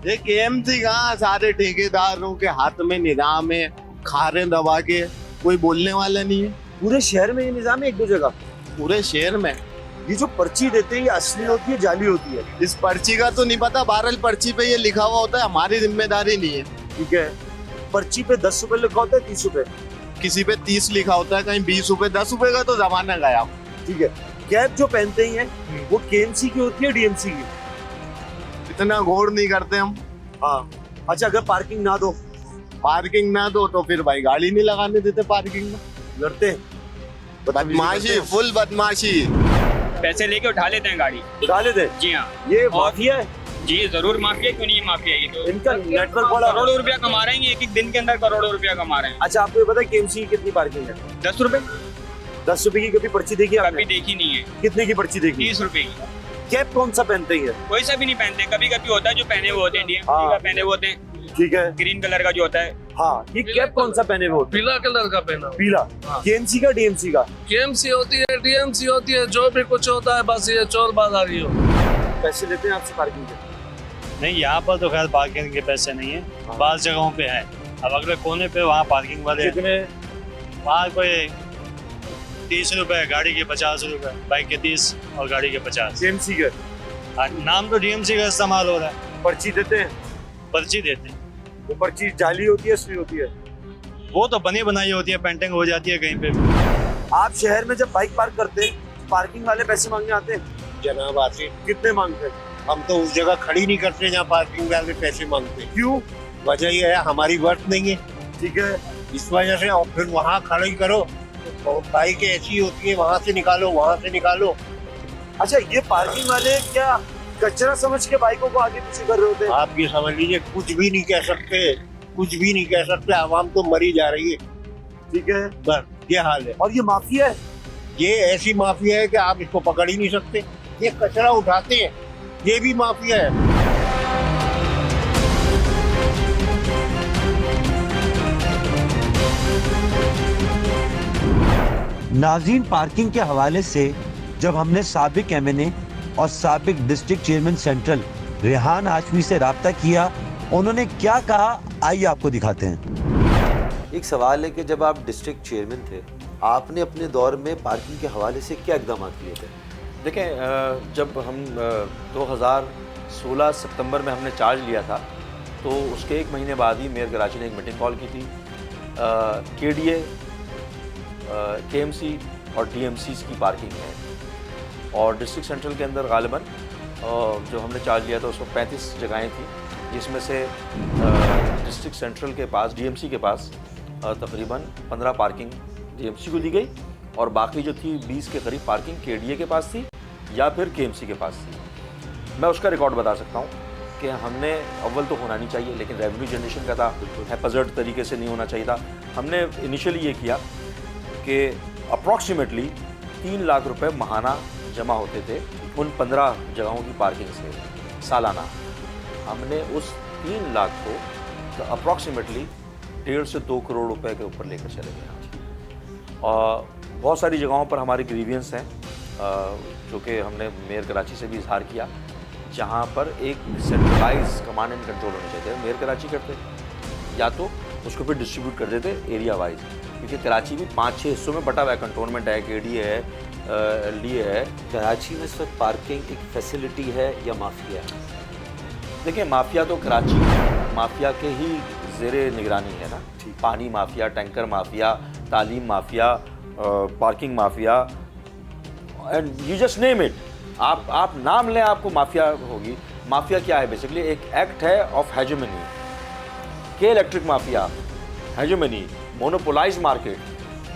S9: ये KMC कहाँ, सारे ठेकेदारों के हाथ में निजाम है, खा रहे दबा के, कोई बोलने वाला नहीं है।
S2: पूरे शहर में ये निजाम है? 1-2 जगह?
S9: पूरे शहर में
S2: ये जो पर्ची देते हैं ये असली होती है जाली होती है?
S9: इस पर्ची का तो नहीं पता, बहरहाल पर्ची पे ये लिखा हुआ होता है, हमारी जिम्मेदारी नहीं है।
S2: ठीक है, पर्ची पे 10 रुपए लिखा होता है 30 रुपए?
S9: किसी पे 30 लिखा होता है, कहीं 20 रुपए, 10 रुपए का तो जमाना गया।
S2: ठीक है, कैप जो पहनते हैं वो केएमसी की होती है डीएमसी की?
S9: इतना गौर नहीं करते हम।
S2: हाँ, अच्छा अगर पार्किंग ना दो?
S9: पार्किंग ना दो तो फिर भाई गाड़ी नहीं लगाने देते पार्किंग में।
S2: लड़ते हैं?
S9: बदमाशी, फुल बदमाशी।
S15: पैसे लेके उठा लेते हैं गाड़ी।
S2: उठा लेते हैं?
S15: जी हाँ।
S2: ये माफिया है?
S15: जी जरूर माफिया, क्यों नहीं माफिया? ये तो
S2: इनका नेटवर्क बड़ा,
S15: करोड़ों रुपया कमा रहे हैं, एक एक दिन के अंदर करोड़ों रुपया कमा रहे हैं।
S2: अच्छा आपको ये पता है केएमसी की कितनी पार्किंग है?
S15: 10 रुपए।
S2: 10 रुपए की कभी पर्ची देखी आपने?
S15: कभी देखी नहीं है।
S2: कितने की पर्ची देखी?
S15: 30 रुपए की।
S2: कैप कौन सा पहनते हैं?
S15: कोई सा भी नहीं पहनते, कभी कभी होता है जो पहने हुए होते हैं, डीएमसी का पहने हुए होते हैं।
S2: ठीक है,
S15: ग्रीन कलर का जो होता है।
S2: हाँ, ये कैप कौन सा पहने हुए होते हैं?
S8: पीला कलर का पहना।
S2: पीला? केएमसी का डीएमसी का?
S8: केएमसी होती है, डीएमसी होती है, जो भी कुछ होता है बस ये चोर बाजारी हो।
S2: पैसे लेते हैं आपसे पार्किंग के?
S3: नहीं, यहाँ पर तो खैर पार्किंग के पैसे नहीं है, बाज़ जगहों पे है। अब अगले कोने पे वहाँ पार्किंग वाले
S2: कितने?
S3: वहाँ कोई 30 रुपए, गाड़ी के 50 रुपए, बाइक के 30 और गाड़ी के 50।
S2: केएमसी के?
S3: नाम तो डीएमसी का इस्तेमाल हो रहा है।
S2: पर्ची देते हैं?
S3: पर्ची देते हैं।
S2: वो पर्ची जाली होती है असली होती है?
S3: वो तो बनी बनाई होती है, पेंटिंग हो जाती है कहीं पे भी।
S2: आप शहर में जब बाइक पार्क करते हैं पार्किंग वाले पैसे मांगने आते हैं?
S13: जनाब आते।
S2: कितने मांगते हैं?
S13: हम तो उस जगह खड़ी नहीं करते जहाँ पार्किंग वाले पैसे मांगते हैं।
S2: क्यों?
S13: वजह यह है हमारी वर्थ नहीं है,
S2: ठीक है,
S13: इस वजह से। और फिर वहाँ खड़ी करो तो बाइक ऐसी होती है, वहाँ से निकालो, वहाँ से निकालो।
S2: अच्छा ये पार्किंग वाले क्या कचरा समझ के बाइकों को आगे पीछे कर रहे होते हैं?
S13: आप ये समझ लीजिए, कुछ भी नहीं कह सकते, कुछ भी नहीं कह सकते, आवाम तो मरी जा रही है।
S2: ठीक है,
S13: बस ये हाल है।
S2: और ये माफिया है?
S13: ये ऐसी माफिया है कि आप इसको पकड़ ही नहीं सकते। ये कचरा उठाते हैं, ये भी माफिया है।
S1: नाज़रीन, पार्किंग के हवाले से जब हमने साबिक एमएनए और साबिक district chairman central Rehan Hashmi से राब्ता किया, उन्होंने क्या कहा आइए आपको दिखाते हैं।
S2: एक सवाल है कि जब आप डिस्ट्रिक्ट चेयरमैन थे, आपने अपने दौर में पार्किंग के हवाले से क्या इकदाम किए थे?
S16: देखें, जब हम 2016 सितंबर में हमने चार्ज लिया था तो उसके 1 महीने बाद ही मेयर कराची ने एक मीटिंग कॉल की थी। केडीए, केएमसी और डीएमसीज की पार्किंग है, और डिस्ट्रिक्ट सेंट्रल के अंदर गालिबन जो हमने चार्ज लिया था उसको 35 जगहें थी, जिसमें से डिस्ट्रिक्ट सेंट्रल के पास, डीएमसी के पास तकरीबन 15 पार्किंग डीएमसी को दी गई, और बाकी जो थी 20 के करीब पार्किंग केडीए के पास थी या फिर केएमसी के पास थी। मैं उसका रिकॉर्ड बता सकता हूँ कि हमने, अव्वल तो होना नहीं चाहिए, लेकिन रेवेन्यू जनरेशन का था, हैपजर्ड तरीके से नहीं होना चाहिए था। हमने इनिशियली ये किया कि अप्रॉक्सीमेटली 3 लाख रुपए माहाना जमा होते थे उन 15 जगहों की पार्किंग से सालाना। हमने उस 3 लाख को अप्रॉक्सीमेटली 1.5 से 2 करोड़ रुपए के ऊपर लेकर चले गए। और बहुत सारी जगहों पर हमारे ग्रीवियंस हैं जो कि हमने मेयर कराची से भी इजहार किया, जहाँ पर एक सेंट्रलाइज कमांड एंड कंट्रोल होने चाहिए। मेयर कराची करते, या तो उसको फिर डिस्ट्रीब्यूट कर देते एरिया वाइज, क्योंकि कराची भी 5-6 हिस्सों में बटा हुआ है। कंटोनमेंट है, केडीए है, एलडीए है।
S2: कराची में इस वक्त पार्किंग एक फैसिलिटी है या माफिया है?
S16: देखिए, माफिया तो कराची माफिया के ही ज़ेरे निगरानी है ना। पानी माफिया, टैंकर माफिया, तालीम mafia, parking mafia, and you just name it. आप नाम लें, आपको माफिया होगी। माफिया क्या है? बेसिकली एक एक्ट है ऑफ हेजेमनी के electric mafia, hegemony, monopolise market,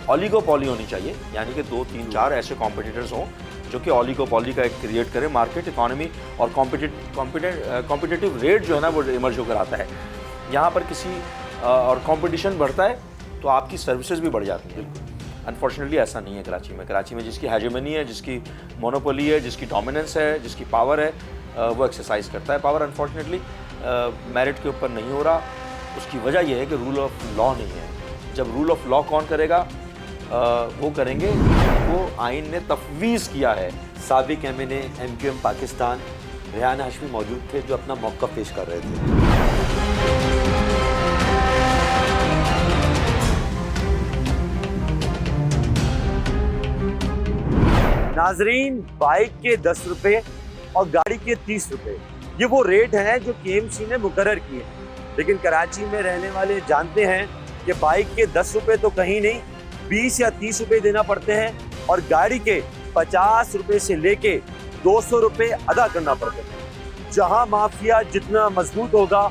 S16: oligopoly होनी चाहिए, यानी कि 2, 3, 4 ऐसे कॉम्पिटिटर्स हों जो कि ऑलिगोपॉली का एक क्रिएट करें मार्केट इकोनॉमी, और कॉम्पिटिटिव रेट जो है ना वो इमर्ज होकर आता है। यहाँ पर किसी और कंपटीशन बढ़ता है तो आपकी सर्विसेज भी बढ़ जाती हैं। अनफॉर्चुनेटली ऐसा नहीं है कराची में। कराची में जिसकी हेजेमनी है, जिसकी मोनोपोली है, जिसकी डोमिनेंस है, जिसकी पावर है, वो एक्सरसाइज करता है पावर। अनफॉर्चुनेटली मेरिट के ऊपर नहीं हो रहा। उसकी वजह यह है कि रूल ऑफ लॉ नहीं है। जब रूल ऑफ लॉ कौन करेगा? वो करेंगे वो आइन ने तफवीज़ किया है।
S2: साबिक एमएनए एमक्यूएम पाकिस्तान रेहान हाशमी मौजूद थे जो अपना मौक़िफ़ पेश कर रहे थे।
S1: नाजरीन, बाइक के 10 रुपए और गाड़ी के 30 रुपए, ये वो रेट हैं जो KMC ने मुकर्रर किए हैं। लेकिन कराची में रहने वाले जानते हैं कि बाइक के 10 रुपए तो कहीं नहीं, 20 या 30 रुपए देना पड़ते हैं और गाड़ी के 50 रुपए से लेके 200 रुपए अदा करना पड़ता है। जहां माफिया जितना मजबूत होगा,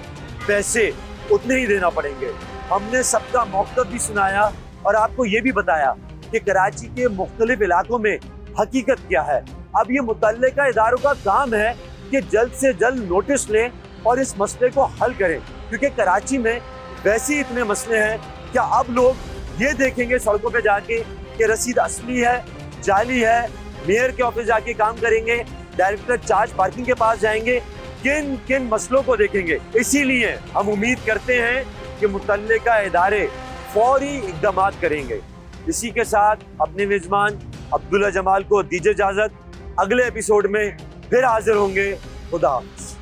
S1: पैसे उतने ही देना पड़ेंगे। हमने सबका मौक़िफ़ भी सुनाया और आपको ये भी बताया कि कराची के मुख्तलिफ इलाकों में हकीकत क्या है। अब ये मुतल्लिका इदारों का काम है कि जल्द से जल्द नोटिस लें और इस मसले को हल करें, क्योंकि कराची में वैसे ही इतने मसले हैं। क्या अब लोग ये देखेंगे सड़कों पे जाके कि रसीद असली है, जाली है, मेयर के ऑफिस जाके काम करेंगे, डायरेक्टर चार्ज पार्किंग के पास जाएंगे, किन किन मसलों को देखेंगे। इसीलिए हम उम्मीद करते हैं कि मुतल्लिका इदारे फौरी इक़दाम करेंगे। इसी के साथ अपने मेज़बान अब्दुल्ला जमाल को दीजिए इजाज़त। अगले एपिसोड में फिर हाजिर होंगे। खुदा हाफ़िज़।